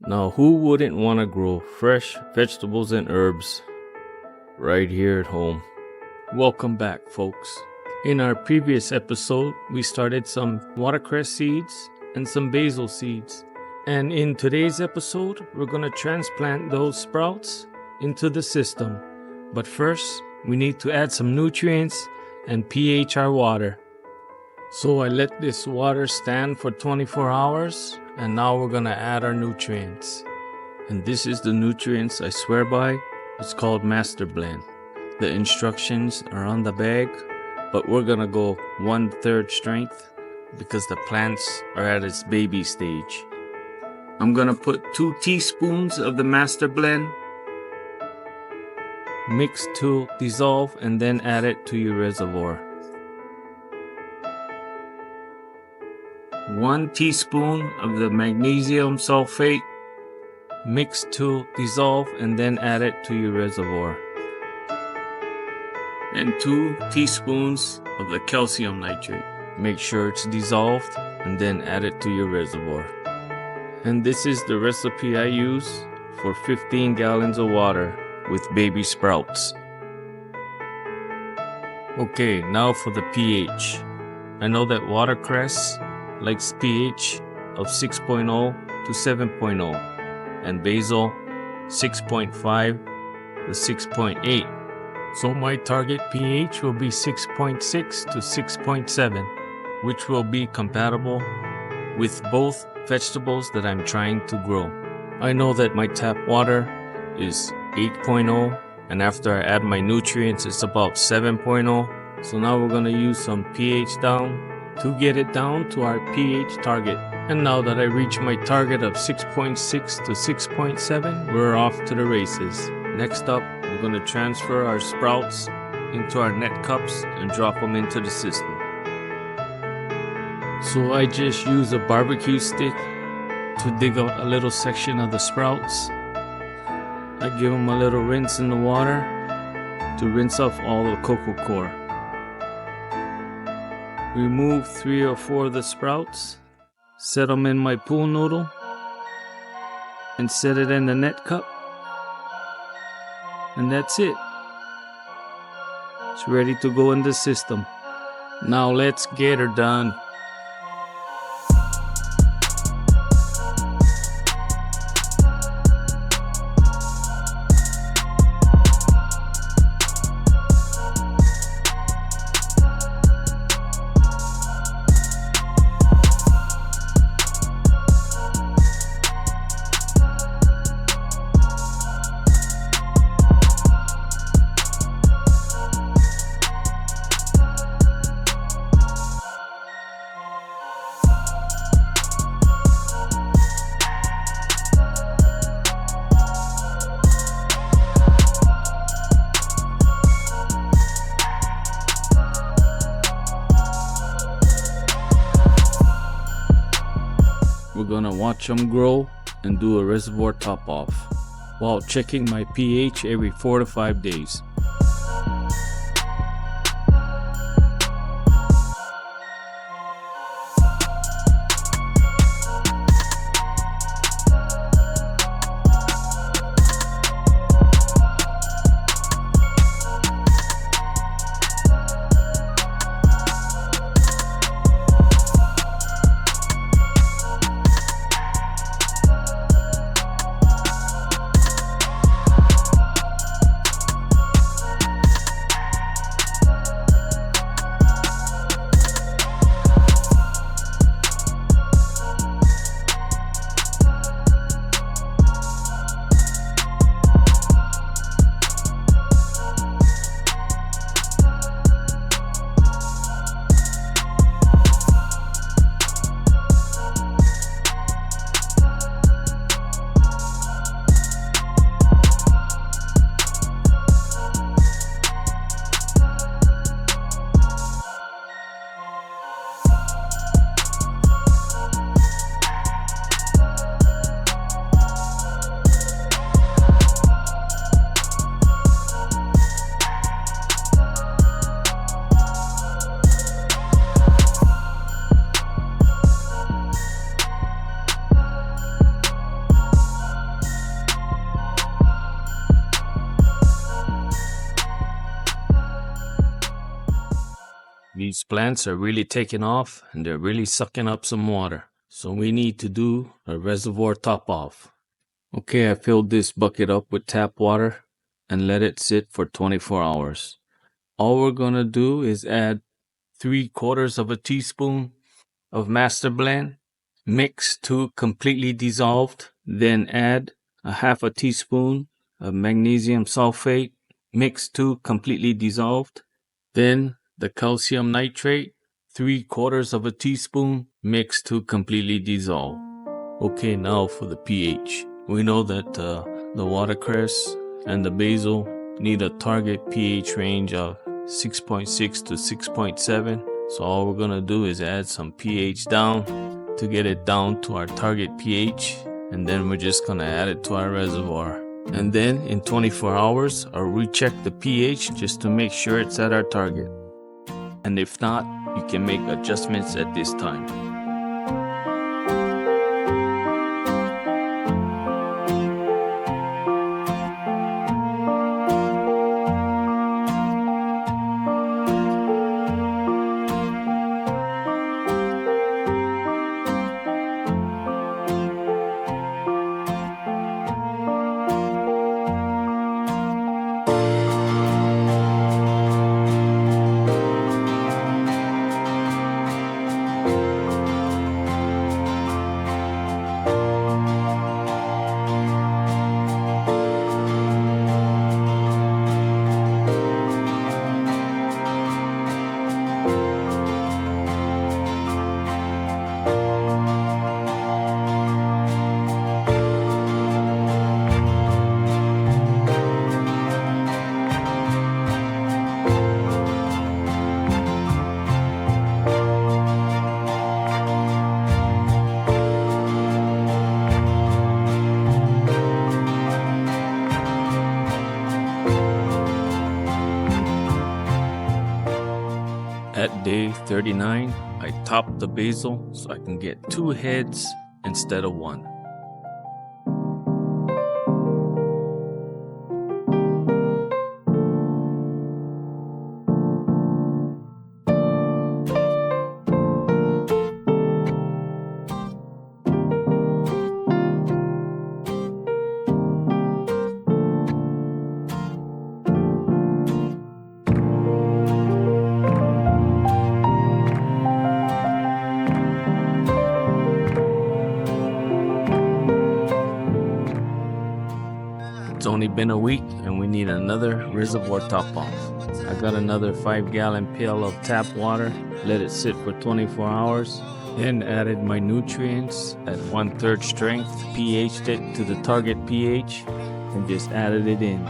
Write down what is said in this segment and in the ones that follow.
Now, who wouldn't want to grow fresh vegetables and herbs right here at home? Welcome back, folks. In our previous episode, we started some watercress seeds and some basil seeds. And in today's episode, we're going to transplant those sprouts into the system. But first, we need to add some nutrients and pH our water. So I let this water stand for 24 hours, and now we're going to add our nutrients. And this is the nutrients I swear by. It's called Master Blend. The instructions are on the bag, but we're going to go 1/3 strength because the plants are at its baby stage. I'm going to put 2 teaspoons of the Master Blend. Mix to dissolve and then add it to your reservoir. 1 teaspoon of the magnesium sulfate. Mix to dissolve and then add it to your reservoir. And 2 teaspoons of the calcium nitrate. Make sure it's dissolved and then add it to your reservoir. And this is the recipe I use for 15 gallons of water with baby sprouts. Okay, now for the pH. I know that watercress likes pH of 6.0 to 7.0 and basil 6.5 to 6.8. So my target pH will be 6.6 to 6.7, which will be compatible with both vegetables that I'm trying to grow. I know that my tap water is 8.0, and after I add my nutrients it's about 7.0. So now we're going to use some pH down to get it down to our pH target. And now that I reach my target of 6.6 to 6.7, we're off to the races. Next up, we're going to transfer our sprouts into our net cups and drop them into the system. So I just use a barbecue stick to dig out a little section of the sprouts. I give them a little rinse in the water to rinse off all the cocoa core. Remove 3 or 4 of the sprouts, set them in my pool noodle, and set it in the net cup. And that's it. It's ready to go in the system. Now let's get her done. We're gonna watch them grow and do a reservoir top off while checking my pH every 4 to 5 days. These plants are really taking off and they're really sucking up some water. So we need to do a reservoir top off. Okay, I filled this bucket up with tap water and let it sit for 24 hours. All we're going to do is add 3/4 of a teaspoon of master blend, mix to completely dissolved, then add a 1/2 teaspoon of magnesium sulfate, mix to completely dissolved, then the calcium nitrate, 3/4 of a teaspoon, mix to completely dissolved. Okay, now for the pH. We know that the watercress and the basil need a target pH range of 6.6 to 6.7. So all we're gonna do is add some pH down to get it down to our target pH, and then we're just gonna add it to our reservoir. And then in 24 hours, I'll recheck the pH just to make sure it's at our target. And if not, you can make adjustments at this time. At day 39, I topped the basil so I can get 2 heads instead of 1. It's only been a week and we need another reservoir top off. I got another 5-gallon pail of tap water, let it sit for 24 hours, then added my nutrients at 1/3 strength, pH'd it to the target pH, and just added it in.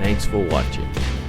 Thanks for watching.